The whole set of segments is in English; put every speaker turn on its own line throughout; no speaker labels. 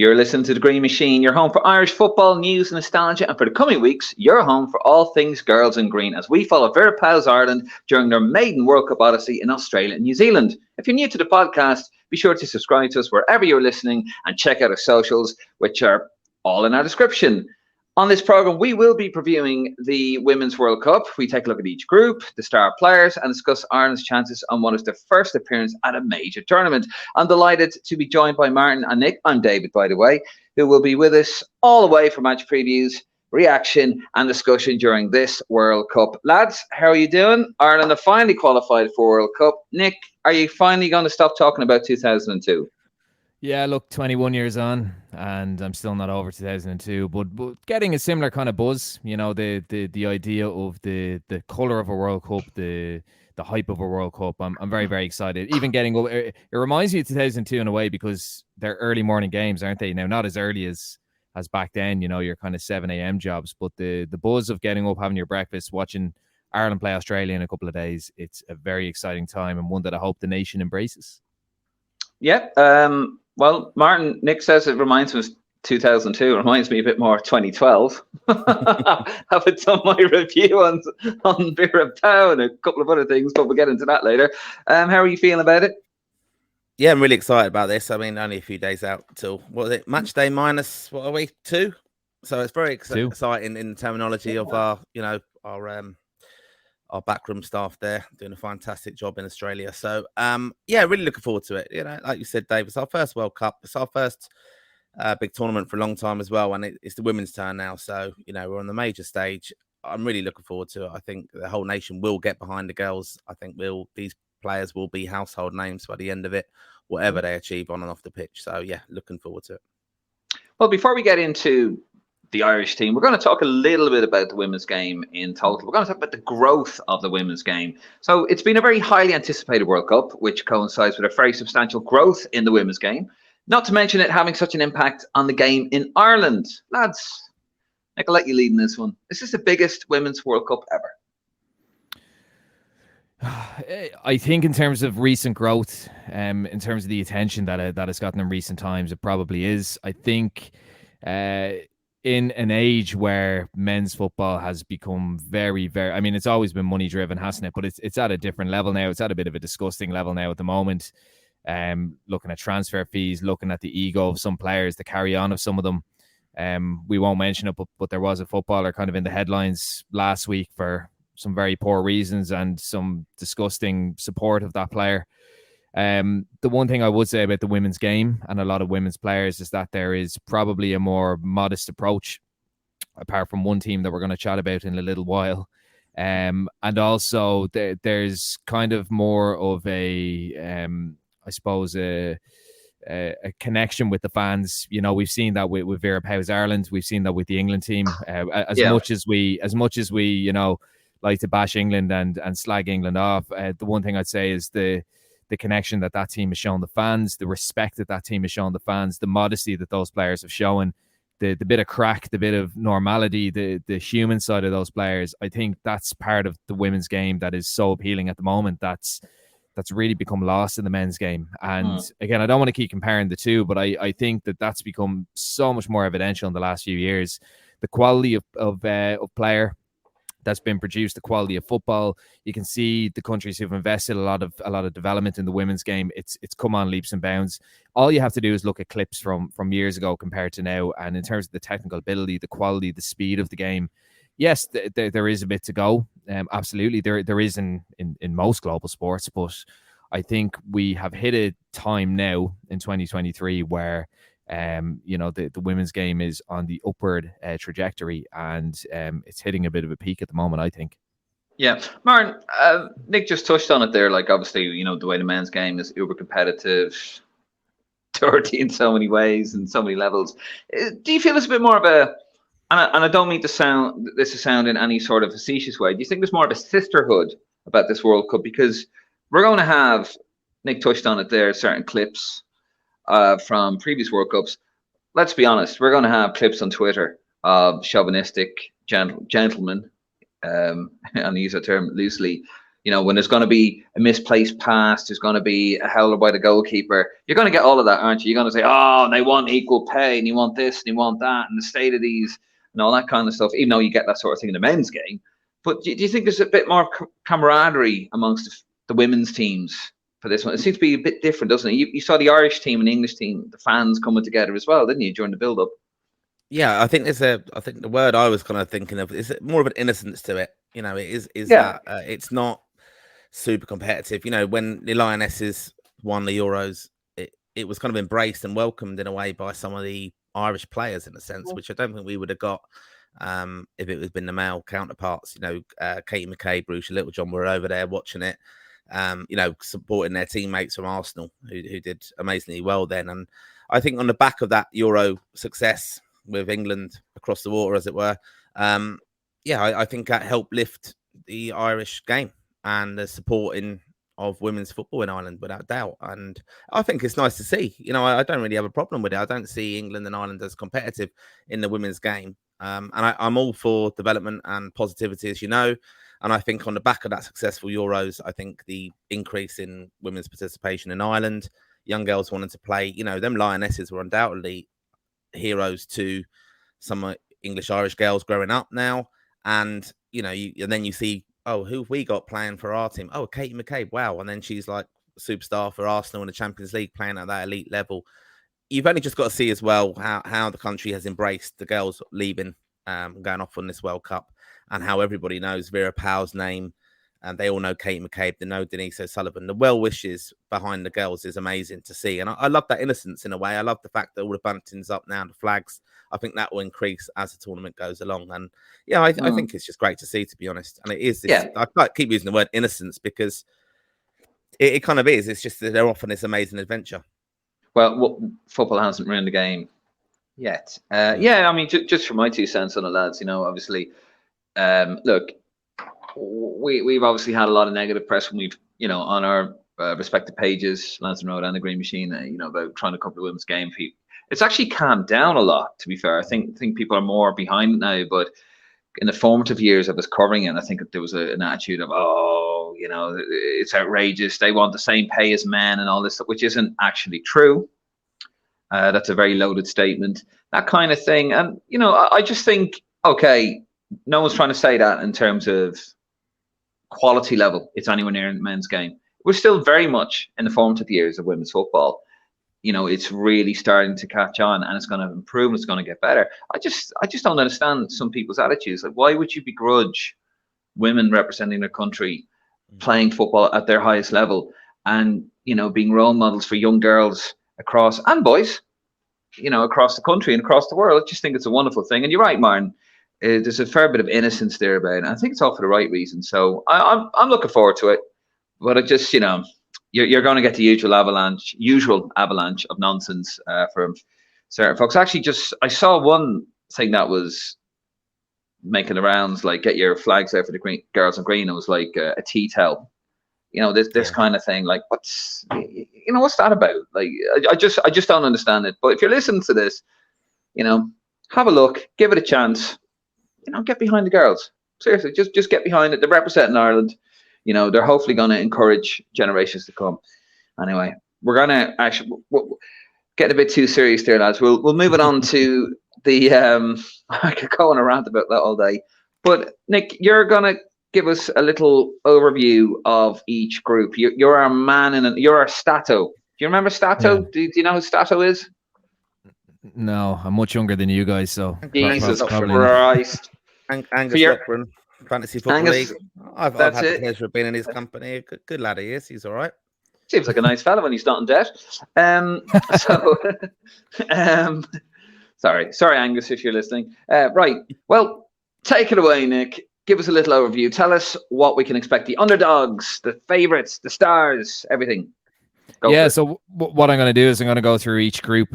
You're listening to The Green Machine, your home for Irish football, news, and nostalgia, and for the coming weeks, your home for all things girls in green as we follow Vera Pauw's Ireland during their maiden World Cup odyssey in Australia and New Zealand. If you're new to the podcast, be sure to subscribe to us wherever you're listening and check out our socials, which are all in our description. On this programme, we will be previewing the Women's World Cup. We take a look at each group, the star players, and discuss Ireland's chances on what is their first appearance at a major tournament. I'm delighted to be joined by Martin and Nick. I'm David, by the way, who will be with us all the way for match previews, reaction, and discussion during this World Cup. Lads, how are you doing? Ireland have finally qualified for World Cup. Nick, are you finally going to stop talking about 2002?
Yeah, look, 21 years on, and I'm still not over 2002, but getting a similar kind of buzz. You know, the idea of the colour of a World Cup, the hype of a World Cup. I'm very, very excited. Even getting over, it reminds me of 2002 in a way because they're early morning games, aren't they? Now, not as early as back then. You know, your kind of 7 a.m. jobs, but the buzz of getting up, having your breakfast, watching Ireland play Australia in a couple of days. It's a very exciting time and one that I hope the nation embraces.
Yeah. Well, Martin, Nick says it reminds him of 2002. It reminds me a bit more of 2012. Having done my review on Vera Pauw and a couple of other things, but we'll get into that later. How are you feeling about it?
Yeah, I'm really excited about this. I mean, only a few days out till, what is it, match day minus, what are we, 2? So it's very exciting in the terminology of our backroom staff there doing a fantastic job in Australia. So, yeah, really looking forward to it. You know, like you said, Dave, it's our first World Cup. It's our first big tournament for a long time as well. And it's the women's turn now. So, you know, we're on the major stage. I'm really looking forward to it. I think the whole nation will get behind the girls. I think these players will be household names by the end of it, whatever they achieve on and off the pitch. So, yeah, looking forward to it.
Well, before we get into the Irish team, we're going to talk a little bit about the women's game in total. We're going to talk about the growth of the women's game. So it's been a very highly anticipated World Cup, which coincides with a very substantial growth in the women's game. Not to mention it having such an impact on the game in Ireland. Lads, Nick, I'll let you lead in this one. Is this the biggest women's World Cup ever?
I think in terms of recent growth, in terms of the attention that it's gotten in recent times, it probably is. I think in an age where men's football has become very, very, I mean, it's always been money driven, hasn't it? But it's at a different level now. It's at a bit of a disgusting level now at the moment. Looking at transfer fees, looking at the ego of some players, the carry on of some of them. We won't mention it, but there was a footballer kind of in the headlines last week for some very poor reasons and some disgusting support of that player. The one thing I would say about the women's game and a lot of women's players is that there is probably a more modest approach, apart from one team that we're going to chat about in a little while. And also there's kind of more of a, I suppose, a connection with the fans. You know, we've seen that with Vera Pauw's Ireland. We've seen that with the England team. As much as we, you know, like to bash England and slag England off, the one thing I'd say is the connection that team has shown the fans, the respect that team has shown the fans, the modesty that those players have shown, the bit of crack, the bit of normality, the human side of those players. I think that's part of the women's game that is so appealing at the moment. That's really become lost in the men's game. And again, I don't want to keep comparing the two, but I think that's become so much more evidential in the last few years. The quality of player that's been produced, the quality of football. You can see the countries who've invested a lot of development in the women's game. It's come on leaps and bounds. All you have to do is look at clips from years ago compared to now. And in terms of the technical ability, the quality, the speed of the game, yes, there is a bit to go. Absolutely, there is in most global sports, but I think we have hit a time now in 2023 where you know, the women's game is on the upward trajectory, and it's hitting a bit of a peak at the moment, I think.
Yeah, Martin, Nick just touched on it there. Like, obviously, you know, the way the men's game is uber competitive, dirty in so many ways and so many levels. Do you feel it's a bit more of a, and I don't mean to sound in any sort of facetious way, do you think there's more of a sisterhood about this World Cup? Because we're going to have, Nick touched on it there, certain clips from previous World Cups. Let's be honest, we're going to have clips on Twitter of chauvinistic gentlemen, and I use that term loosely, You know, when there's going to be a misplaced pass, there's going to be a howler by the goalkeeper. You're going to get all of that, aren't you? You're going to say, oh, they want equal pay, and you want this, and you want that, and the state of these, and all that kind of stuff, even though you get that sort of thing in the men's game. But do you think there's a bit more camaraderie amongst the women's teams for this one? It seems to be a bit different, doesn't it? You saw the Irish team and the English team, the fans coming together as well, didn't you, during the build-up?
Yeah, I think I think the word I was kind of thinking of is more of an innocence to it. You know, it is
Yeah.
that it's not super competitive. You know, when the Lionesses won the Euros, it was kind of embraced and welcomed in a way by some of the Irish players, in a sense, which I don't think we would have got if it was been the male counterparts. You know, Katie McCabe, Bruce Littlejohn were over there watching it. You know, supporting their teammates from Arsenal who did amazingly well then. And I think on the back of that Euro success with England across the water, as it were, I think that helped lift the Irish game and the supporting of women's football in Ireland, without doubt. And I think it's nice to see. You know, I don't really have a problem with it. I don't see England and Ireland as competitive in the women's game. And I'm all for development and positivity, as you know. And I think on the back of that successful Euros, I think the increase in women's participation in Ireland, young girls wanting to play, you know, them Lionesses were undoubtedly heroes to some English-Irish girls growing up now. And, you know, and then you see, oh, who have we got playing for our team? Oh, Katie McCabe, wow. And then she's like a superstar for Arsenal in the Champions League, playing at that elite level. You've only just got to see as well how the country has embraced the girls leaving, going off on this World Cup, and how everybody knows Vera Pauw's name, and they all know Kate McCabe, they know Denise O'Sullivan. The well wishes behind the girls is amazing to see, and I love that innocence in a way. I love the fact that all the buntings up now, the flags. I think that will increase as the tournament goes along, and yeah, I think it's just great to see, to be honest. And it is. This, I keep using the word innocence because it kind of is. It's just that they're off on this amazing adventure.
Well, football hasn't ruined the game yet. I mean, just for my 2 cents on it, lads. You know, obviously. Look, we've obviously had a lot of negative press when we've, you know, on our respective pages, Lansdowne Road and the Green Machine, you know, about trying to cover the women's game. It's actually calmed down a lot, to be fair. I think people are more behind it now, but in the formative years of us covering it, I think there was an attitude of, oh, you know, it's outrageous. They want the same pay as men and all this stuff, which isn't actually true. That's a very loaded statement, that kind of thing. And, you know, I just think, okay, no one's trying to say that in terms of quality level it's anywhere near in the men's game. We're still very much in the formative years of women's football. You know, it's really starting to catch on, and it's going to improve and it's going to get better. I just don't understand some people's attitudes. Like, why would you begrudge women representing their country playing football at their highest level and, you know, being role models for young girls across, and boys, you know, across the country and across the world? I just think it's a wonderful thing. And you're right, Martin. There's a fair bit of innocence there about it. I think it's all for the right reason. So I'm looking forward to it. But it just, you know, you're going to get the usual avalanche of nonsense from certain folks. Actually, I saw one thing that was making the rounds, like, get your flags out for the girls in green. It was like a tea towel. You know, this kind of thing. Like, what's that about? Like, I just don't understand it. But if you're listening to this, you know, have a look, give it a chance. You know, get behind the girls. Seriously, just get behind it. They're representing Ireland. You know, they're hopefully going to encourage generations to come. Anyway, we're going to actually get a bit too serious there, lads. We'll move it on to the. I could go on a rant about that all day, but Nick, you're going to give us a little overview of each group. You're our man, and you're our Stato. Do you remember Stato? Yeah. Do you know who Stato is?
No, I'm much younger than you guys, so
Jesus Christ.
Angus Lochran, Fantasy Football League. I've had the pleasure of being in his company. Good lad he is. He's all right.
Seems like a nice fella when he's not in debt. Sorry, Angus, if you're listening. Right. Well, take it away, Nick. Give us a little overview. Tell us what we can expect. The underdogs, the favourites, the stars, everything.
So what I'm going to do is I'm going to go through each group,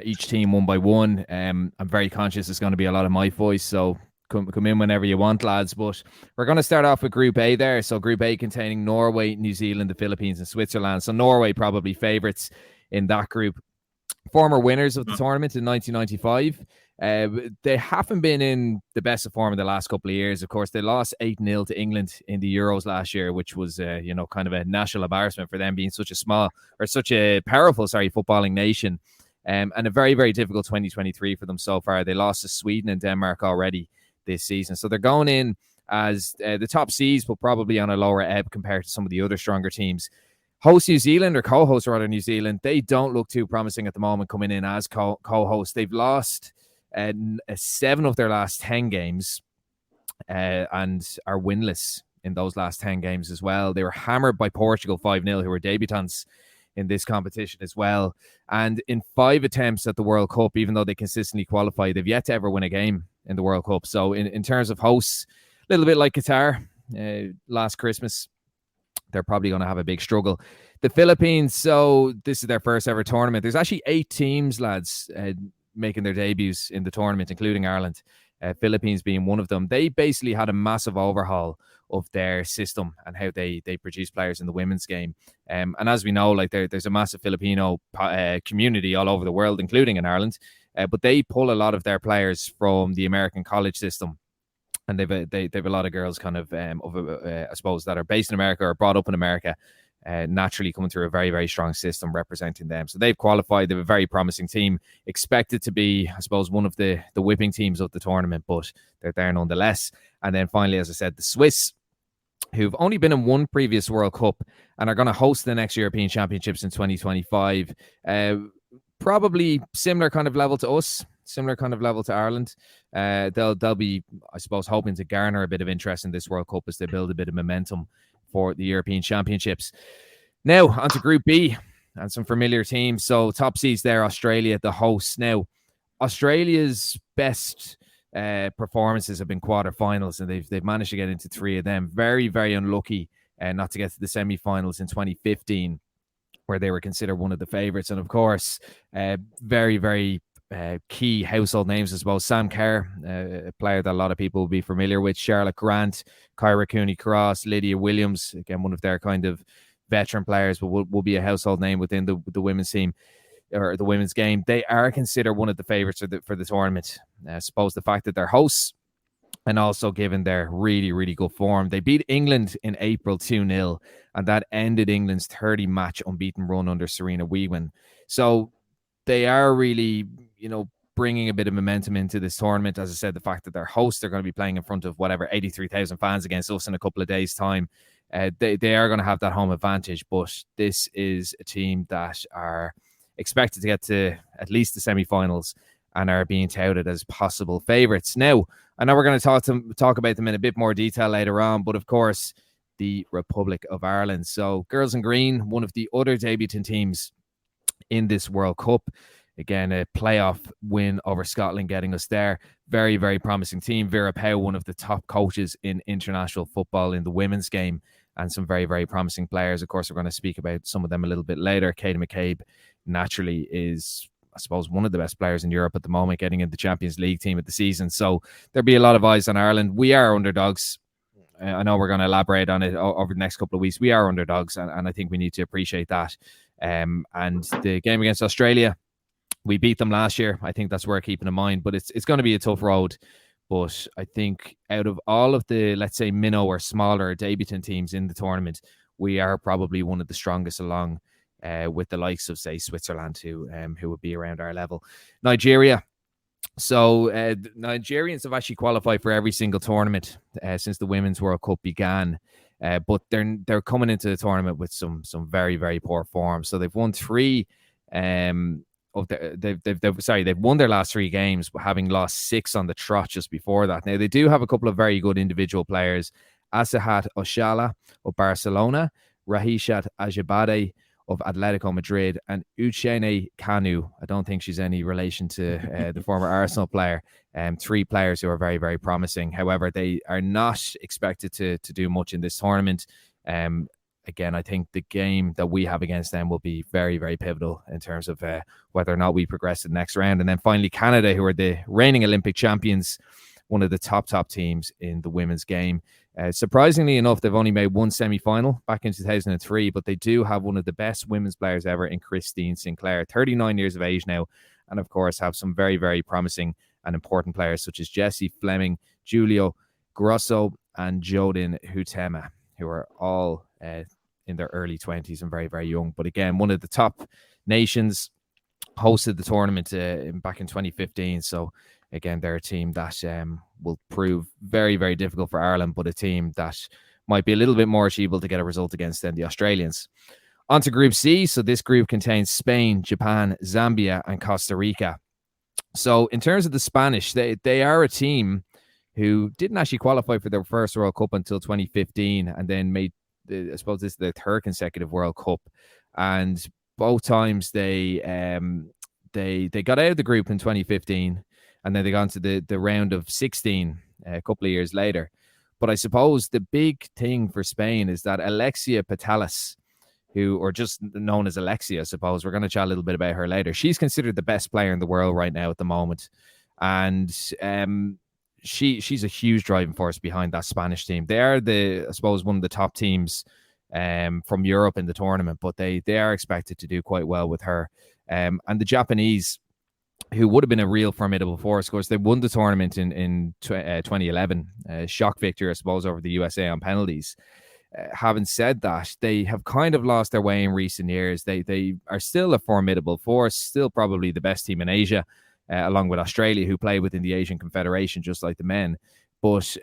each team one by one. I'm very conscious it's going to be a lot of my voice, so come in whenever you want, lads. But we're going to start off with Group A there. So Group A containing Norway, New Zealand, the Philippines, and Switzerland. So Norway probably favourites in that group. former winners of the tournament in 1995. They haven't been in the best of form in the last couple of years. Of course, they lost 8-0 to England in the Euros last year, which was, kind of a national embarrassment for them being such a powerful, footballing nation. And a very, very difficult 2023 for them so far. They lost to Sweden and Denmark already this season. So they're going in as the top seeds, but probably on a lower ebb compared to some of the other stronger teams. Host New Zealand, or co-host rather New Zealand, they don't look too promising at the moment coming in as co-host. They've lost 7 of their last 10 games and are winless in those last 10 games as well. They were hammered by Portugal 5-0, who were debutants in this competition as well. And in 5 attempts at the World Cup, even though they consistently qualify, they've yet to ever win a game in the World Cup. So in terms of hosts, a little bit like Qatar last Christmas, they're probably going to have a big struggle. The Philippines, so this is their first ever tournament. There's actually 8 teams, lads, making their debuts in the tournament, including Ireland. Philippines being one of them. They basically had a massive overhaul of their system and how they produce players in the women's game. And as we know, like there's a massive Filipino community all over the world, including in Ireland. But they pull a lot of their players from the American college system. And they've a lot of girls kind of, I suppose, that are based in America or brought up in America, naturally coming through a very, very strong system representing them. So they've qualified. They have a very promising team, expected to be, I suppose, one of the whipping teams of the tournament, but they're there nonetheless. And then finally, as I said, the Swiss, who've only been in one previous World Cup and are going to host the next European Championships in 2025. Probably similar kind of level to us, similar kind of level to Ireland. They'll be, I suppose, hoping to garner a bit of interest in this World Cup as they build a bit of momentum for the European Championships. Now, onto Group B and some familiar teams. So top seeds there, Australia, the hosts. Now, Australia's best performances have been quarterfinals, and they've managed to get into 3 of them. Very, very unlucky not to get to the semi-finals in 2015, where they were considered one of the favourites. And of course, very, very key household names, I suppose. Sam Kerr, a player that a lot of people will be familiar with. Charlotte Grant, Kyra Cooney-Cross, Lydia Williams, again, one of their kind of veteran players, but will be a household name within the women's team or the women's game. They are considered one of the favourites for the tournament. I suppose the fact that they're hosts, and also given their really, really good form. They beat England in April 2-0, and that ended England's 30-match unbeaten run under Serena Wiegman. So they are really, bringing a bit of momentum into this tournament. As I said, the fact that they're hosts, they're going to be playing in front of 83,000 fans against us in a couple of days' time. They are going to have that home advantage, but this is a team that are expected to get to at least the semi-finals and are being touted as possible favourites. Now, I know we're going to talk about them in a bit more detail later on, but of course, the Republic of Ireland. So, Girls in Green, one of the other debutant teams in this World Cup. Again, a playoff win over Scotland getting us there. Very, very promising team. Vera Pauw, one of the top coaches in international football in the women's game, and some very, very promising players. Of course, we're going to speak about some of them a little bit later. Katie McCabe naturally is, I suppose, one of the best players in Europe at the moment, getting in the Champions League team of the season. So there'll be a lot of eyes on Ireland. We are underdogs. I know we're going to elaborate on it over the next couple of weeks. We are underdogs, and I think we need to appreciate that. And the game against Australia, we beat them last year. I think that's worth keeping in mind, but it's going to be a tough road. But I think out of all of the, let's say, minnow or smaller debutant teams in the tournament, we are probably one of the strongest along with the likes of, say, Switzerland, who would be around our level. Nigeria. So Nigerians have actually qualified for every single tournament since the Women's World Cup began. But they're coming into the tournament with some very, very poor form. So they've won 3 they've won their last 3 games, having lost 6 on the trot just before that. Now, they do have a couple of very good individual players. Asahat Oshala of Barcelona, Rahishat Ajibade of Atletico Madrid, and Uchenna Kanu. I don't think she's any relation to the former Arsenal player. 3 players who are very, very promising. However, they are not expected to do much in this tournament. Again, I think the game that we have against them will be very, very pivotal in terms of whether or not we progress to the next round. And then finally, Canada, who are the reigning Olympic champions, one of the top teams in the women's game. Surprisingly enough, they've only made one semi-final back in 2003, but they do have one of the best women's players ever in Christine Sinclair, 39 years of age now, and of course have some very, very promising and important players such as Jessie Fleming, Julio Grosso, and Jodin Hutema, who are all in their early 20s and very, very young. But again, one of the top nations, hosted the tournament back in 2015. So again, they're a team that will prove very, very difficult for Ireland, but a team that might be a little bit more achievable to get a result against than the Australians. On to Group C. So this group contains Spain, Japan, Zambia, and Costa Rica. So in terms of the Spanish, they are a team who didn't actually qualify for their first World Cup until 2015, and then made, I suppose this is their third consecutive World Cup. And both times they got out of the group in 2015, and then they got into the round of 16 a couple of years later. But I suppose the big thing for Spain is that Alexia Putellas, or just known as Alexia, I suppose, we're going to chat a little bit about her later. She's considered the best player in the world right now at the moment. And she's a huge driving force behind that Spanish team. They are I suppose, one of the top teams from Europe in the tournament, but they are expected to do quite well with her. And the Japanese, who would have been a real formidable force, of course, they won the tournament in 2011. Shock victory, I suppose, over the USA on penalties. Having said that, they have kind of lost their way in recent years. They are still a formidable force, still probably the best team in Asia, along with Australia, who play within the Asian Confederation, just like the men. But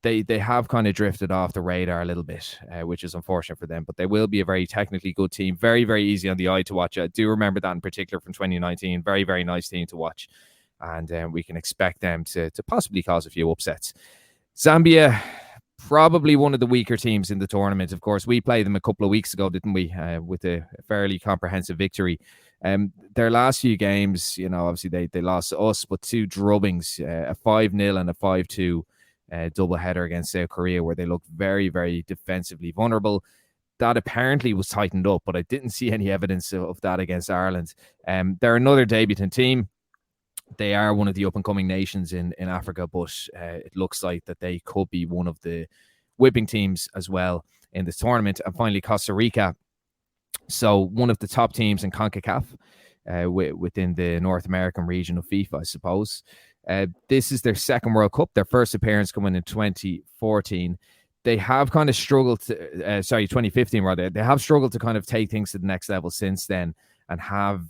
they have kind of drifted off the radar a little bit, which is unfortunate for them. But they will be a very technically good team. Very, very easy on the eye to watch. I do remember that in particular from 2019. Very, very nice team to watch. And we can expect them to possibly cause a few upsets. Zambia, probably one of the weaker teams in the tournament. Of course, we played them a couple of weeks ago, didn't we? With a fairly comprehensive victory. Their last few games, obviously they lost to us, but two drubbings, a 5-0 and a 5-2 double header against South Korea, where they looked very, very defensively vulnerable. That apparently was tightened up, but I didn't see any evidence of that against Ireland. They're another debutant team. They are one of the up-and-coming nations in Africa, but it looks like that they could be one of the whipping teams as well in this tournament. And finally, Costa Rica. So one of the top teams in CONCACAF within the North American region of FIFA, I suppose. This is their second World Cup, their first appearance coming in 2014. They have kind of struggled to, 2015 rather. They have struggled to kind of take things to the next level since then, and have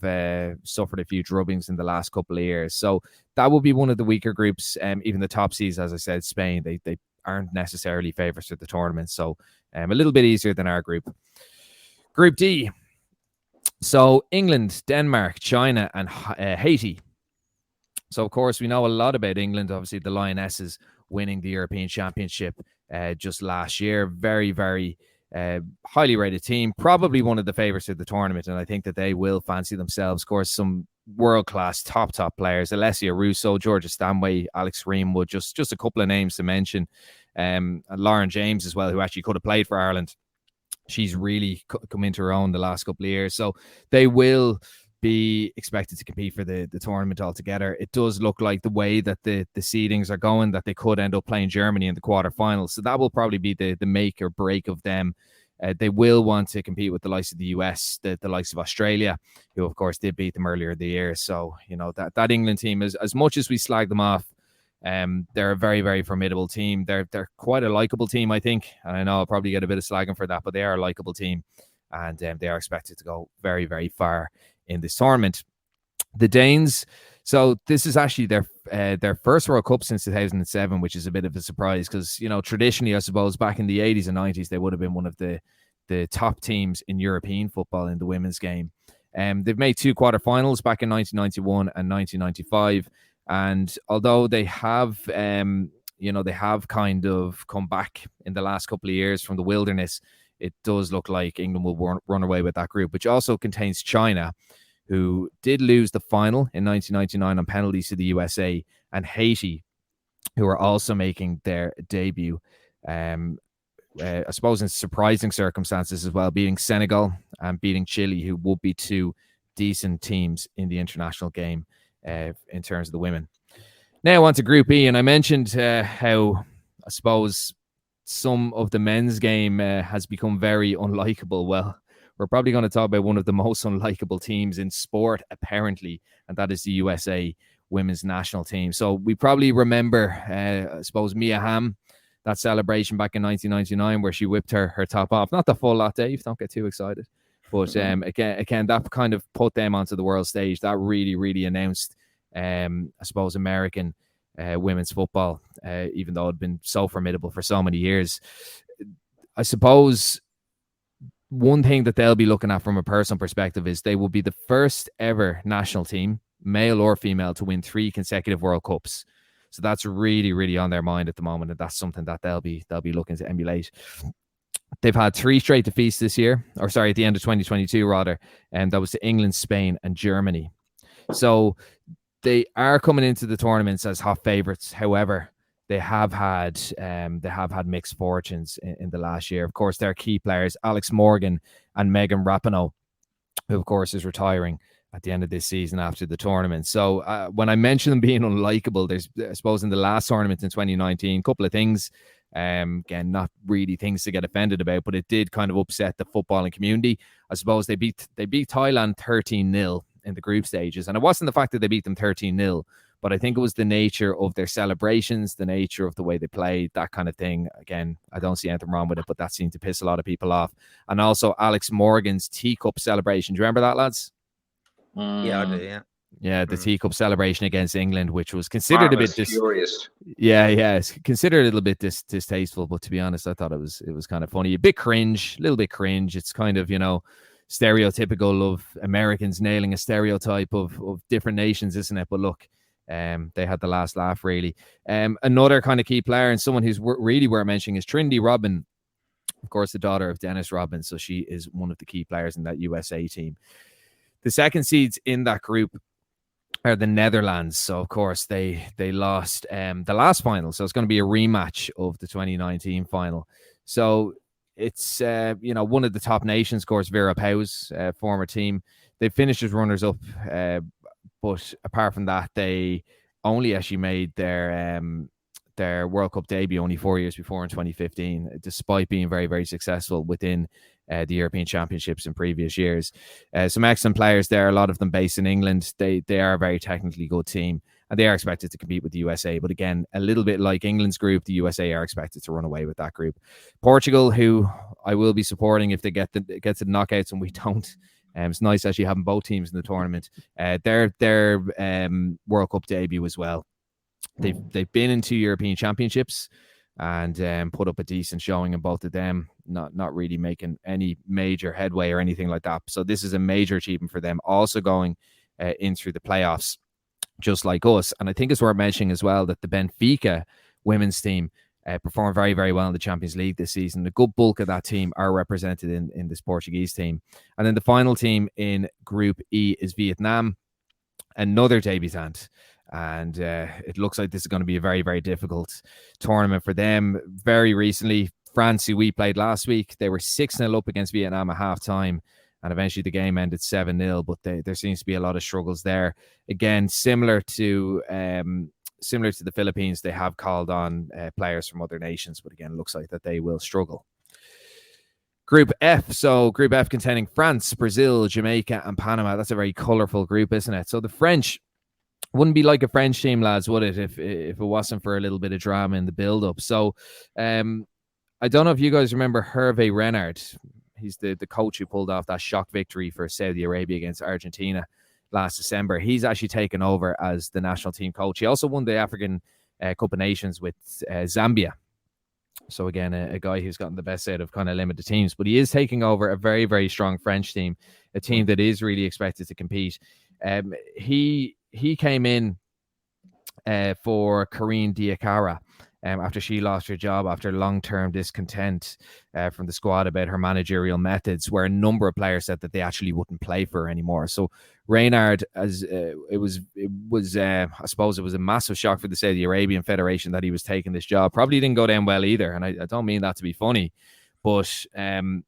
suffered a few drubbings in the last couple of years. So that will be one of the weaker groups. Even the top seeds, as I said, Spain, they aren't necessarily favourites at the tournament. So a little bit easier than our group. Group D. So England, Denmark, China, and Haiti. So, of course, we know a lot about England. Obviously, the Lionesses winning the European Championship just last year. Very, very highly rated team. Probably one of the favourites of the tournament, and I think that they will fancy themselves. Of course, some world-class top players. Alessia Russo, Georgia Stanway, Alex Greenwood, just a couple of names to mention. And Lauren James as well, who actually could have played for Ireland. She's really come into her own the last couple of years. So they will be expected to compete for the tournament altogether. It does look like the way that the seedings are going, that they could end up playing Germany in the quarterfinals. So that will probably be the make or break of them. They will want to compete with the likes of the US, the likes of Australia, who of course did beat them earlier in the year. So, that England team is, as much as we slag them off, they're a very, very formidable team. They're quite a likable team, I think. And I know I'll probably get a bit of slagging for that, but they are a likable team. And they are expected to go very, very far in this tournament. The Danes, so this is actually their first World Cup since 2007, which is a bit of a surprise because, traditionally, I suppose, back in the 80s and 90s, they would have been one of the top teams in European football in the women's game. They've made two quarterfinals back in 1991 and 1995. And although they have, they have kind of come back in the last couple of years from the wilderness, it does look like England will run away with that group, which also contains China, who did lose the final in 1999 on penalties to the USA, and Haiti, who are also making their debut, I suppose in surprising circumstances as well, beating Senegal and beating Chile, who would be two decent teams in the international game in terms of the women. Now on to Group E, and I mentioned how, I suppose, some of the men's game has become very unlikable. Well, we're probably going to talk about one of the most unlikable teams in sport, apparently, and that is the USA women's national team. So we probably remember, I suppose, Mia Hamm, that celebration back in 1999 where she whipped her top off. Not the full lot, Dave, don't get too excited. But again, that kind of put them onto the world stage. That really, really announced, I suppose, American women's football, even though it had been so formidable for so many years. I suppose one thing that they'll be looking at from a personal perspective is they will be the first ever national team, male or female, to win 3 consecutive World Cups. So that's really, really on their mind at the moment, and that's something that they'll be looking to emulate. They've had 3 straight defeats this year, or sorry, at the end of 2022 rather, and that was to England, Spain, and Germany. So they are coming into the tournaments as hot favourites. However, they have had mixed fortunes in the last year. Of course, their key players, Alex Morgan and Megan Rapinoe, who of course is retiring at the end of this season after the tournament. So when I mention them being unlikable, there's, I suppose, in the last tournament in 2019, a couple of things. Again, not really things to get offended about, but it did kind of upset the footballing community. I suppose they beat Thailand 13-0 in the group stages, and it wasn't the fact that they beat them 13-0, but I think it was the nature of their celebrations, the nature of the way they played, that kind of thing. Again, I don't see anything wrong with it, but that seemed to piss a lot of people off. And also Alex Morgan's teacup celebration. Do you remember that, lads?
Yeah, I do, yeah.
Yeah, the teacup celebration against England, which was considered a bit
furious.
It's considered a little bit distasteful, but to be honest, I thought it was kind of funny, a bit cringe, a little bit cringe. It's kind of, stereotypical of Americans nailing a stereotype of different nations, isn't it? But look, they had the last laugh, really. Another kind of key player and someone who's really worth mentioning is Trinity Rodman, of course, the daughter of Dennis Rodman. So she is one of the key players in that USA team. The second seeds in that group are the Netherlands. So, of course, they lost the last final. So it's going to be a rematch of the 2019 final. So it's, one of the top nations, of course, Vera Pauw's former team. They finished as runners-up. But apart from that, they only actually made their World Cup debut only 4 years before in 2015, despite being very, very successful within the European Championships in previous years. Some excellent players there, a lot of them based in England. They are a very technically good team, and they are expected to compete with the USA. But again, a little bit like England's group, the USA are expected to run away with that group. Portugal, who I will be supporting if they get to the knockouts and we don't. It's nice actually having both teams in the tournament. Their World Cup debut as well. They've been in 2 European Championships and put up a decent showing in both of them, not really making any major headway or anything like that. So this is a major achievement for them, also going in through the playoffs, just like us. And I think it's worth mentioning as well that the Benfica women's team performed very, very well in the Champions League this season. The good bulk of that team are represented in this Portuguese team. And then the final team in Group E is Vietnam, another debutant. And it looks like this is going to be a very, very difficult tournament for them. Very recently, France, who we played last week, they were 6-0 up against Vietnam at halftime, and eventually the game ended 7-0. But there seems to be a lot of struggles there. Again, similar to the Philippines, they have called on players from other nations, but again, it looks like that they will struggle. Group F. So Group F containing France, Brazil, Jamaica, and Panama. That's a very colourful group, isn't it? So the French wouldn't be like a French team, lads, would it, if it wasn't for a little bit of drama in the build-up? So I don't know if you guys remember Hervé Renard. He's the coach who pulled off that shock victory for Saudi Arabia against Argentina last December. He's actually taken over as the national team coach. He also won the African Cup of Nations with Zambia. So again, a guy who's gotten the best out of kind of limited teams, but he is taking over a very, very strong French team, a team that is really expected to compete. He came in for Karine Diakara after she lost her job after long-term discontent from the squad about her managerial methods, where a number of players said that they actually wouldn't play for her anymore. So Renard, it was I suppose it was a massive shock for the Saudi Arabian Federation that he was taking this job. Probably didn't go down well either, and I don't mean that to be funny, but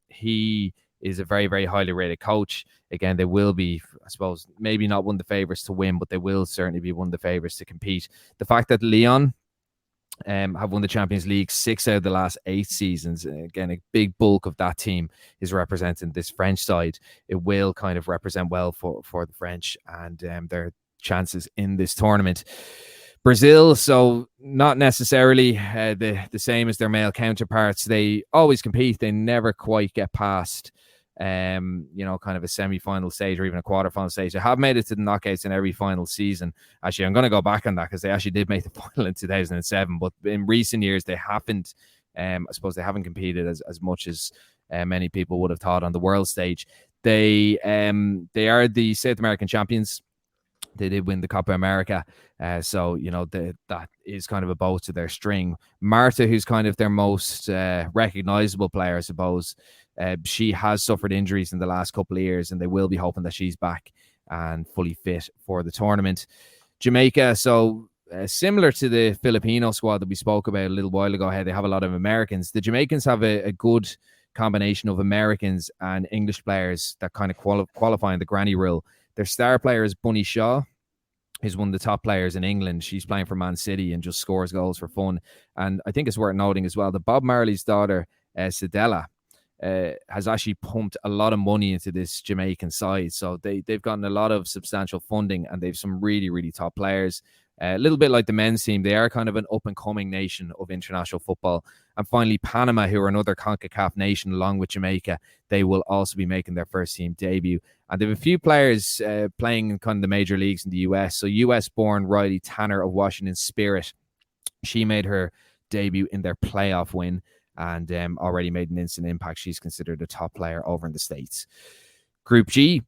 he is a very, very highly rated coach. Again, they will be, I suppose, maybe not one of the favourites to win, but they will certainly be one of the favourites to compete. The fact that Lyon have won the Champions League 6 out of the last 8 seasons. Again, a big bulk of that team is representing this French side. It will kind of represent well for the French and their chances in this tournament. Brazil, so not necessarily the same as their male counterparts. They always compete. They never quite get past kind of a semi-final stage or even a quarter-final stage. They have made it to the knockouts in every final season. Actually, I'm going to go back on that because they actually did make the final in 2007, but in recent years they haven't. I suppose they haven't competed as much as many people would have thought on the world stage. They are the South American champions. They did win the Copa America, so that is kind of a bow to their string. Marta, who's kind of their most recognizable player, I suppose, she has suffered injuries in the last couple of years, and they will be hoping that she's back and fully fit for the tournament. Jamaica, so similar to the Filipino squad that we spoke about a little while ago, how they have a lot of Americans. The Jamaicans have a good combination of Americans and English players that kind of qualify in the granny rule. Their star player is Bunny Shaw, who's one of the top players in England. She's playing for Man City and just scores goals for fun. And I think it's worth noting as well that Bob Marley's daughter, Cedella, has actually pumped a lot of money into this Jamaican side. So they've gotten a lot of substantial funding and they've some really, really top players. A little bit like the men's team, they are kind of an up-and-coming nation of international football. And finally, Panama, who are another CONCACAF nation along with Jamaica, they will also be making their first team debut. And they have a few players playing in kind of the major leagues in the US. So US-born Riley Tanner of Washington Spirit, she made her debut in their playoff win and already made an instant impact. She's considered a top player over in the States. Group G,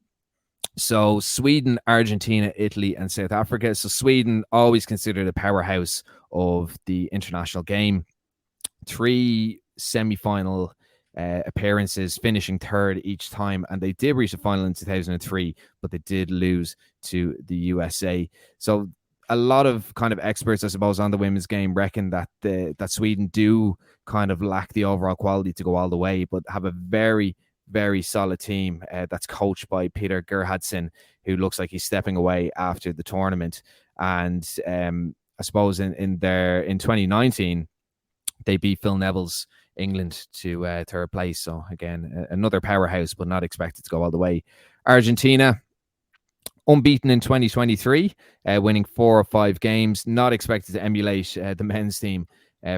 so Sweden, Argentina, Italy, and South Africa. So Sweden, always considered a powerhouse of the international game. 3 semi-final appearances, finishing third each time, and they did reach the final in 2003, but they did lose to the USA. So a lot of kind of experts, I suppose, on the women's game reckon that that Sweden do kind of lack the overall quality to go all the way, but have a very, very solid team that's coached by Peter Gerhardsen, who looks like he's stepping away after the tournament. And I suppose in 2019, they beat Phil Neville's England to third place. So again, another powerhouse, but not expected to go all the way. Argentina, unbeaten in 2023, winning 4 or 5 games. Not expected to emulate the men's team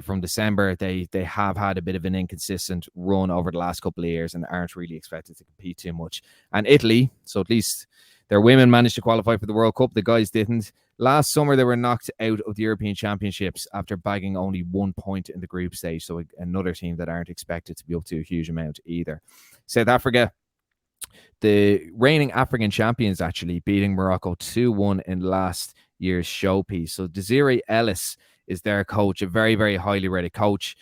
from December. They have had a bit of an inconsistent run over the last couple of years and aren't really expected to compete too much. And Italy, so at least their women managed to qualify for the World Cup. The guys didn't. Last summer, they were knocked out of the European Championships after bagging only 1 point in the group stage. So another team that aren't expected to be up to a huge amount either. South Africa, the reigning African champions, actually beating Morocco 2-1 in last year's showpiece. So Desiree Ellis is their coach, a very, very highly rated coach,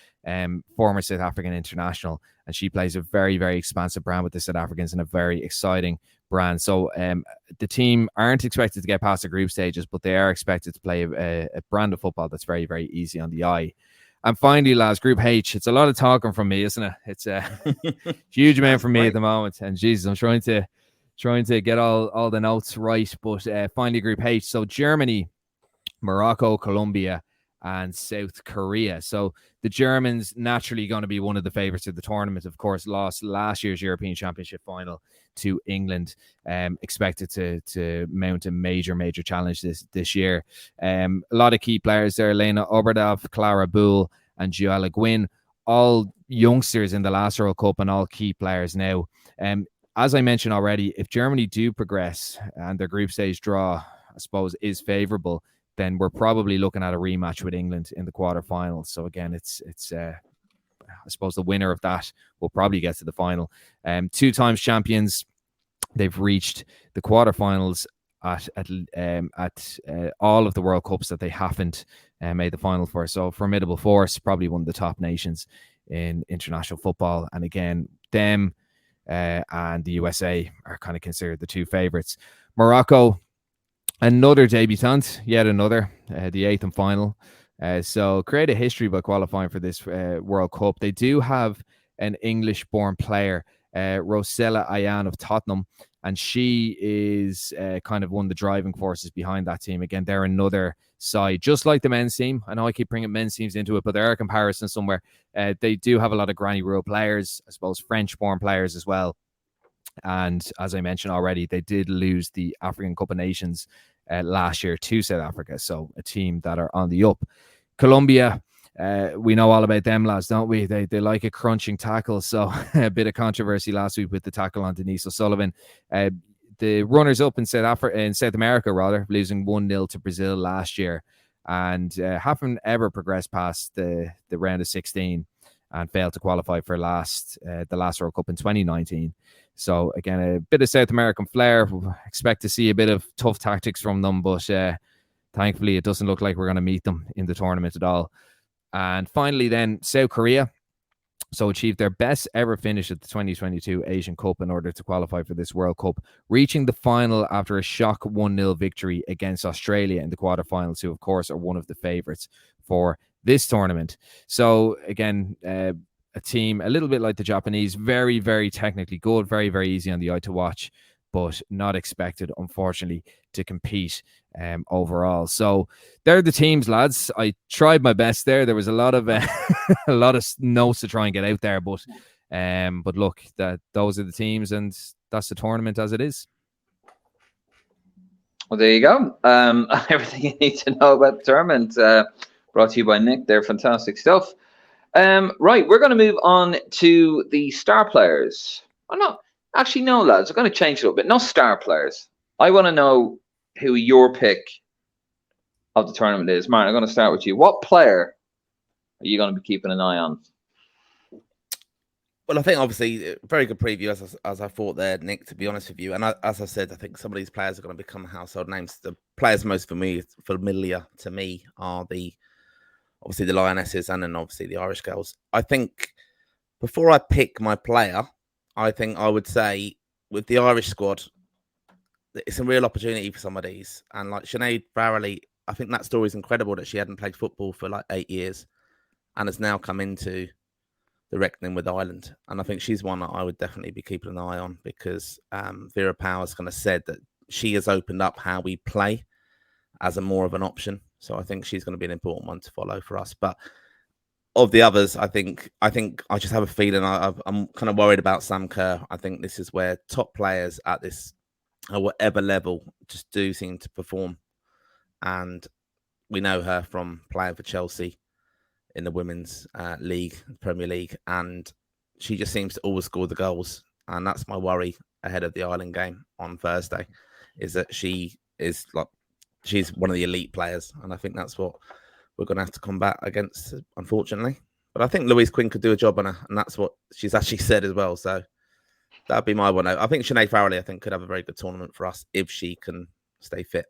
former South African international, and she plays a very, very expansive brand with the South Africans and a very exciting brand. So the team aren't expected to get past the group stages, but they are expected to play a brand of football that's very, very easy on the eye. And finally, lads, Group H. It's a lot of talking from me, isn't it? It's a huge amount from me at the moment. And Jesus, I'm trying to get all the notes right. But finally, Group H. So Germany, Morocco, Colombia, and South Korea. So the Germans naturally going to be one of the favorites of the tournament. Of course, lost last year's European Championship final to England. Expected to mount a major challenge this year. A lot of key players there: Lena Oberdorf, Clara Buhl, and Giola Gwyn, all youngsters in the last World Cup and all key players now. As I mentioned already, if Germany do progress and their group stage draw, I suppose, is favourable, then we're probably looking at a rematch with England in the quarterfinals. So again, it's I suppose the winner of that will probably get to the final. 2 times champions, they've reached the quarterfinals at all of the World Cups that they haven't made the final for. So formidable force, probably one of the top nations in international football. And again, them and the USA are kind of considered the 2 favourites. Morocco, another debutant, yet another, the 8th and final. So create a history by qualifying for this World Cup. They do have an English-born player Rosella Ayan of Tottenham. And she is kind of one of the driving forces behind that team. Again, they're another side, just like the men's team. I know I keep bringing men's teams into it, but there are comparisons somewhere. They do have a lot of Granny Rule players, I suppose French-born players as well. And as I mentioned already, they did lose the African Cup of Nations last year to South Africa. So a team that are on the up. Colombia, we know all about them, lads, don't we? They like a crunching tackle. So a bit of controversy last week with the tackle on Denise O'Sullivan. The runners-up in South America, rather, losing 1-0 to Brazil last year, and haven't ever progressed past the round of 16 and failed to qualify for the last World Cup in 2019. So again, a bit of South American flair. Expect to see a bit of tough tactics from them, but thankfully it doesn't look like we're going to meet them in the tournament at all. And finally then, South Korea. So achieved their best ever finish at the 2022 Asian Cup in order to qualify for this World Cup, reaching the final after a shock 1-0 victory against Australia in the quarterfinals, who of course are one of the favourites for this tournament. So again, a team a little bit like the Japanese, very, very technically good, very, very easy on the eye to watch, but not expected, unfortunately, to compete overall. So they're the teams, lads. I tried my best there. There was a lot of a lot of notes to try and get out there, but look, those are the teams, and that's the tournament as it is.
Well, there you go. Everything you need to know about the tournament, brought to you by Nick. They're fantastic stuff. Right, we're going to move on to the star players. Actually, no, lads. I'm going to change it a little bit. No star players. I want to know who your pick of the tournament is. Martin, I'm going to start with you. What player are you going to be keeping an eye on?
Well, I think obviously very good preview as I thought there, Nick, to be honest with you. And as I said, I think some of these players are going to become household names. The players most familiar to me are obviously the Lionesses and then obviously the Irish girls. I think before I pick my player, I think I would say with the Irish squad, it's a real opportunity for some of these. And like Sinead Farrelly, I think that story is incredible that she hadn't played football for like 8 years and has now come into the reckoning with Ireland. And I think she's one that I would definitely be keeping an eye on because Vera Pauw's kind of said that she has opened up how we play as a more of an option. So I think she's going to be an important one to follow for us. But of the others, I think I just have a feeling I'm kind of worried about Sam Kerr. I think this is where top players at this or whatever level just do seem to perform. And we know her from playing for Chelsea in the women's league, Premier League, and she just seems to always score the goals. And that's my worry ahead of the Ireland game on Thursday, is that she's one of the elite players. And I think that's what we're going to have to combat against, unfortunately. But I think Louise Quinn could do a job on her, and that's what she's actually said as well. So that'd be my one. I think Sinead Farrelly, could have a very good tournament for us if she can stay fit.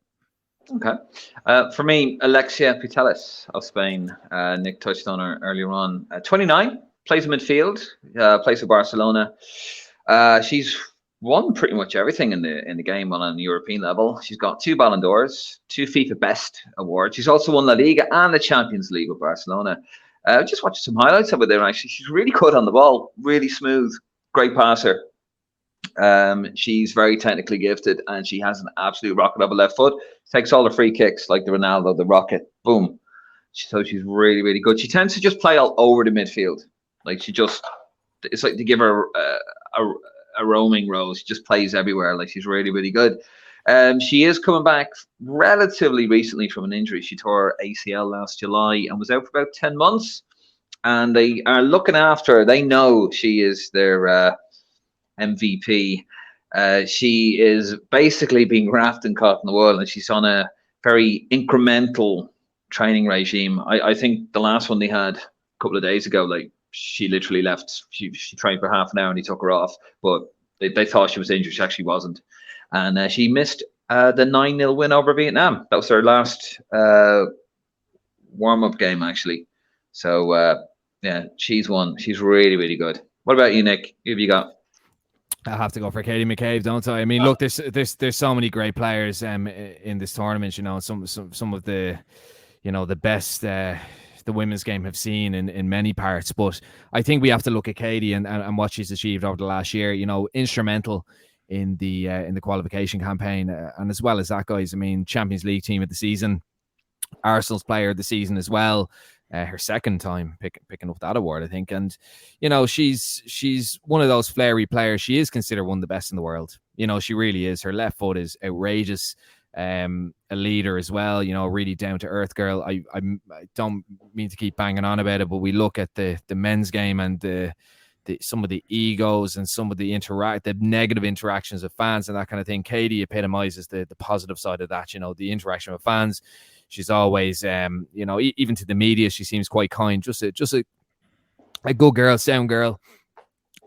Okay. For me, Alexia Putellas of Spain. Nick touched on her earlier on. 29, plays in midfield, plays for Barcelona. She's won pretty much everything in the game on a European level. She's got 2 Ballon d'Ors, 2 FIFA Best awards. She's also won La Liga and the Champions League with Barcelona. Just watching some highlights of it there. Actually, she's really good on the ball, really smooth, great passer. She's very technically gifted, and she has an absolute rocket of a left foot. Takes all the free kicks like the Ronaldo, the rocket, boom. So she's really, really good. She tends to just play all over the midfield. Like it's like to give her a roaming role. She just plays everywhere. Like she's really, really good. She is coming back relatively recently from an injury. She tore her ACL last July and was out for about 10 months. And they are looking after her. They know she is their MVP. She is basically being wrapped and caught in the wool, and she's on a very incremental training regime. I think the last one they had a couple of days ago, like she literally left. She trained for half an hour and he took her off, but they thought she was injured. She actually wasn't, and she missed the 9-0 win over Vietnam. That was her last warm-up game, actually. So yeah, she's one. She's really, really good. What about you, Nick? Who have you got?
I have to go for Katie McCabe, don't I? I mean, look, there's so many great players in this tournament. You know, some of the, you know, the best the women's game have seen in many parts. But I think we have to look at Katie and what she's achieved over the last year. You know, instrumental in the qualification campaign, and as well as that, guys. I mean, Champions League team of the season, Arsenal's player of the season as well. Her second time picking up that award, I think. And, you know, she's one of those flary players. She is considered one of the best in the world. You know, she really is. Her left foot is outrageous. A leader as well, you know, really down to earth girl. I don't mean to keep banging on about it, but we look at the men's game and some of the egos and some of the negative interactions of fans and that kind of thing. Katie epitomizes the positive side of that, you know, the interaction with fans. She's always, you know, even to the media, she seems quite kind. Just a good girl, sound girl,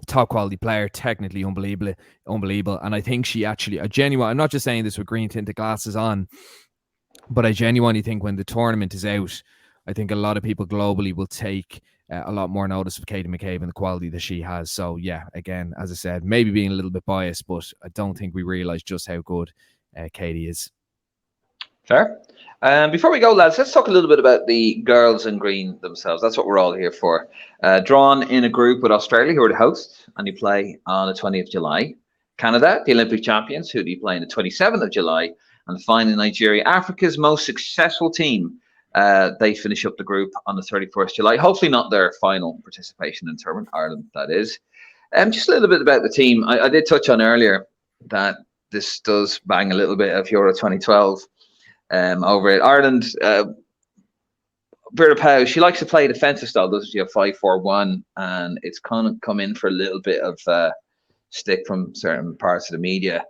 top quality player, technically unbelievable. And I think she actually, I'm not just saying this with green tinted glasses on, but I genuinely think when the tournament is out, I think a lot of people globally will take a lot more notice of Katie McCabe and the quality that she has. So yeah, again, as I said, maybe being a little bit biased, but I don't think we realize just how good Katie is.
Fair. Before we go, lads, let's talk a little bit about the girls in green themselves. That's what we're all here for. Drawn in a group with Australia, who are the hosts, and you play on the 20th of July. Canada, the Olympic champions, who do you play on the 27th of July. And finally, Nigeria, Africa's most successful team. They finish up the group on the 31st of July. Hopefully not their final participation in the tournament, Ireland, that is. Just a little bit about the team. I did touch on earlier that this does bang a little bit of Euro 2012. Over at Ireland, Vera Pauw, she likes to play defensive style, doesn't she? A 5-4-1, and it's kind of come in for a little bit of stick from certain parts of the media.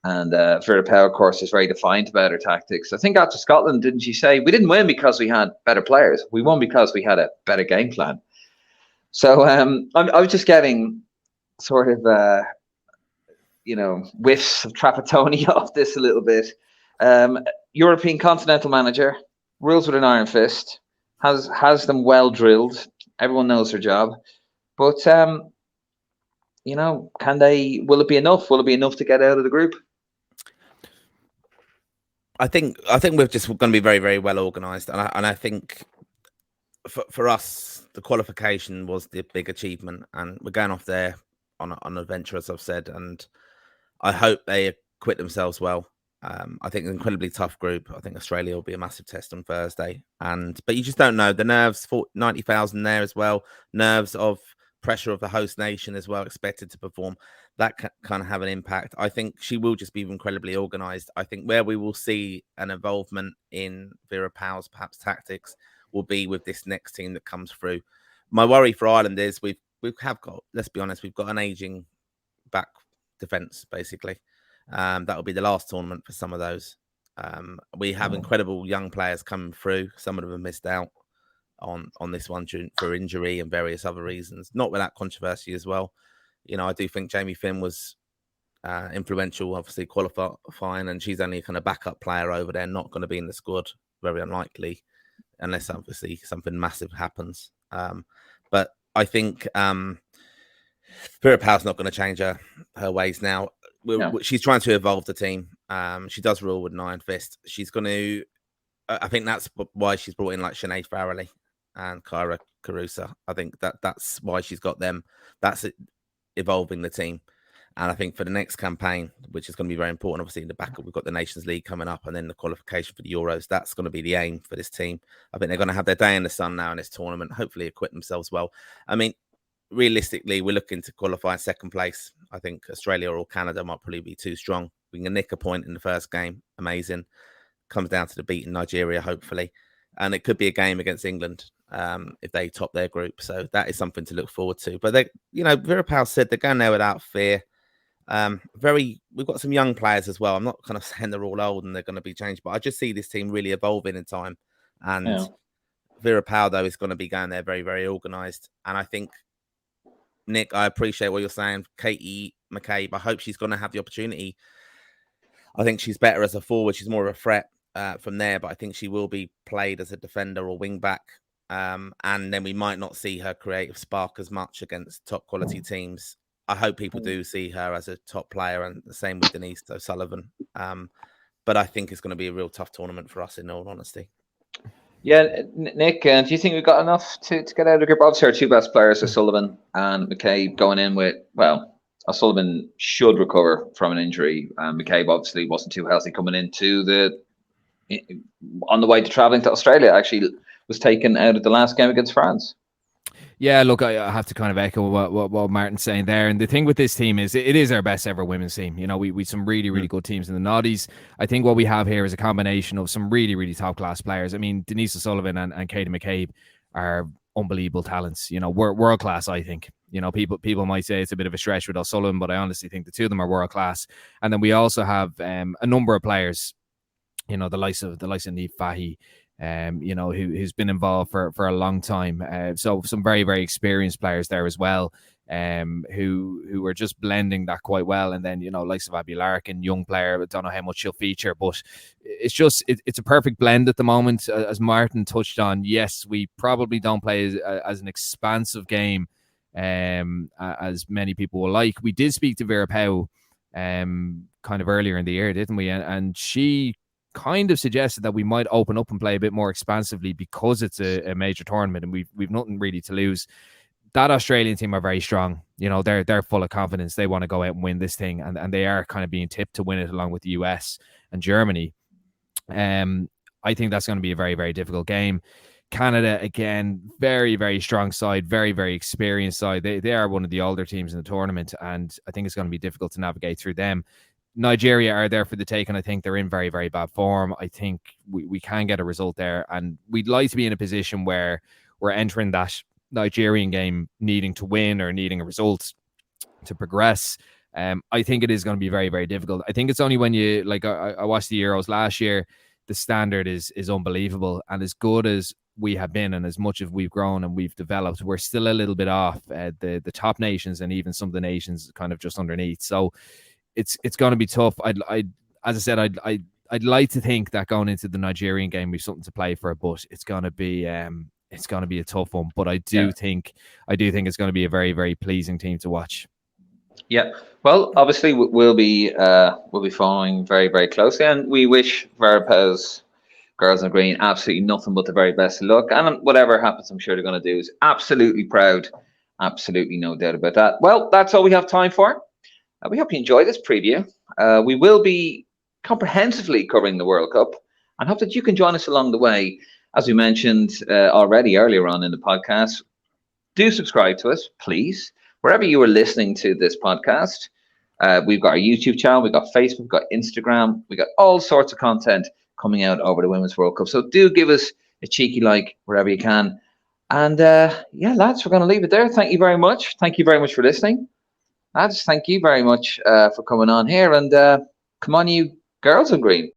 And Vera Pauw, of course, is very defiant about her tactics. I think after Scotland, didn't she say, we didn't win because we had better players. We won because we had a better game plan. So I was just getting sort of, whiffs of Trapattoni off this a little bit. European continental manager, rules with an iron fist, has them well drilled. Everyone knows their job. But, will it be enough? Will it be enough to get out of the group?
I think we're just going to be very, very well organised. And I think for us, the qualification was the big achievement. And we're going off there on an adventure, as I've said. And I hope they acquit themselves well. I think an incredibly tough group. I think Australia will be a massive test on Thursday, but you just don't know the nerves. 90,000 there as well. Nerves of pressure of the host nation as well, expected to perform. That can kind of have an impact. I think she will just be incredibly organised. I think where we will see an involvement in Vera Pauw's perhaps tactics will be with this next team that comes through. My worry for Ireland is we have got. Let's be honest, we've got an ageing back defence basically. That will be the last tournament for some of those. We have incredible young players coming through. Some of them have missed out on this one for injury and various other reasons. Not without controversy as well. You know, I do think Jamie Finn was influential, obviously qualifying, and she's only a kind of backup player over there, not going to be in the squad. Very unlikely, unless obviously something massive happens. But I think Vera Pauw's not going to change her ways now. She's trying to evolve the team. She does rule with an iron fist. She's going to. I think that's why she's brought in like Sinead Farrelly and Kyra Carusa. I think that's why she's got them. That's evolving the team. And I think for the next campaign, which is going to be very important, obviously in the backup, we've got the Nations League coming up and then the qualification for the Euros. That's going to be the aim for this team. I think they're going to have their day in the sun now in this tournament, hopefully acquit themselves well. I mean, realistically, we're looking to qualify in second place. I think Australia or Canada might probably be too strong. We can nick a point in the first game. Amazing. Comes down to the beating Nigeria, hopefully. And it could be a game against England if they top their group. So that is something to look forward to. But, Vera Pauw said they're going there without fear. We've got some young players as well. I'm not kind of saying they're all old and they're going to be changed, but I just see this team really evolving in time. And Vera Pauw, though, is going to be going there very, very organised. And I think, Nick, I appreciate what you're saying. Katie McCabe, I hope she's going to have the opportunity. I think she's better as a forward. She's more of a threat from there, but I think she will be played as a defender or wing back. And then we might not see her creative spark as much against top quality teams. I hope people do see her as a top player, and the same with Denise O'Sullivan. But I think it's going to be a real tough tournament for us, in all honesty.
Yeah, Nick, do you think we've got enough to get out of the group? Obviously, our two best players are Sullivan and McCabe going in with, well, Sullivan should recover from an injury. McCabe obviously wasn't too healthy coming into on the way to travelling to Australia. Actually, was taken out of the last game against France.
Yeah, look, I have to kind of echo what Martin's saying there. And the thing with this team is it is our best ever women's team. You know, we some really, really good teams in the Noddies. I think what we have here is a combination of some really, really top class players. I mean, Denise O'Sullivan and Katie McCabe are unbelievable talents. You know, world class, I think. You know, people might say it's a bit of a stretch with O'Sullivan, but I honestly think the two of them are world class. And then we also have a number of players, you know, the likes of Niamh Fahey, you know, who's been involved for a long time. So some very, very experienced players there as well, who are just blending that quite well. And then, you know, likes of Abby Larkin, young player, I don't know how much she'll feature, but it's just, it's a perfect blend at the moment. As Martin touched on, yes, we probably don't play as an expansive game as many people will like. We did speak to Vera Pauw kind of earlier in the year, didn't we? And she kind of suggested that we might open up and play a bit more expansively because it's a major tournament and we've nothing really to lose. That Australian team are very strong. You know, they're full of confidence. They want to go out and win this thing, and they are kind of being tipped to win it along with the US and Germany. I think that's going to be a very, very difficult game. Canada, again, very, very strong side, very, very experienced side. They are one of the older teams in the tournament, and I think it's going to be difficult to navigate through them. Nigeria are there for the take, and I think they're in very, very bad form. I think we can get a result there, and we'd like to be in a position where we're entering that Nigerian game needing to win or needing a result to progress. I think it is going to be very, very difficult. I think it's only when you, like, I watched the Euros last year, the standard is unbelievable, and as good as we have been and as much as we've grown and we've developed, we're still a little bit off the top nations and even some of the nations kind of just underneath. So it's going to be tough. As I said, I'd like to think that going into the Nigerian game we've something to play for, but it's going to be a tough one. But I do think it's going to be a very, very pleasing team to watch.
Yeah, well, obviously we'll be following very, very closely, and we wish Vera Pauw's Girls in Green absolutely nothing but the very best of luck. And whatever happens, I'm sure they're going to do is absolutely proud, absolutely no doubt about that. Well, that's all we have time for. We hope you enjoy this preview. We will be comprehensively covering the World Cup, and hope that you can join us along the way. As we mentioned already earlier on in the podcast, do subscribe to us, please. Wherever you are listening to this podcast, we've got our YouTube channel, we've got Facebook, we've got Instagram, we've got all sorts of content coming out over the Women's World Cup. So do give us a cheeky like wherever you can. And yeah, lads, we're going to leave it there. Thank you very much. Thank you very much for listening. Lads, thank you very much for coming on here. And come on, you Girls in Green.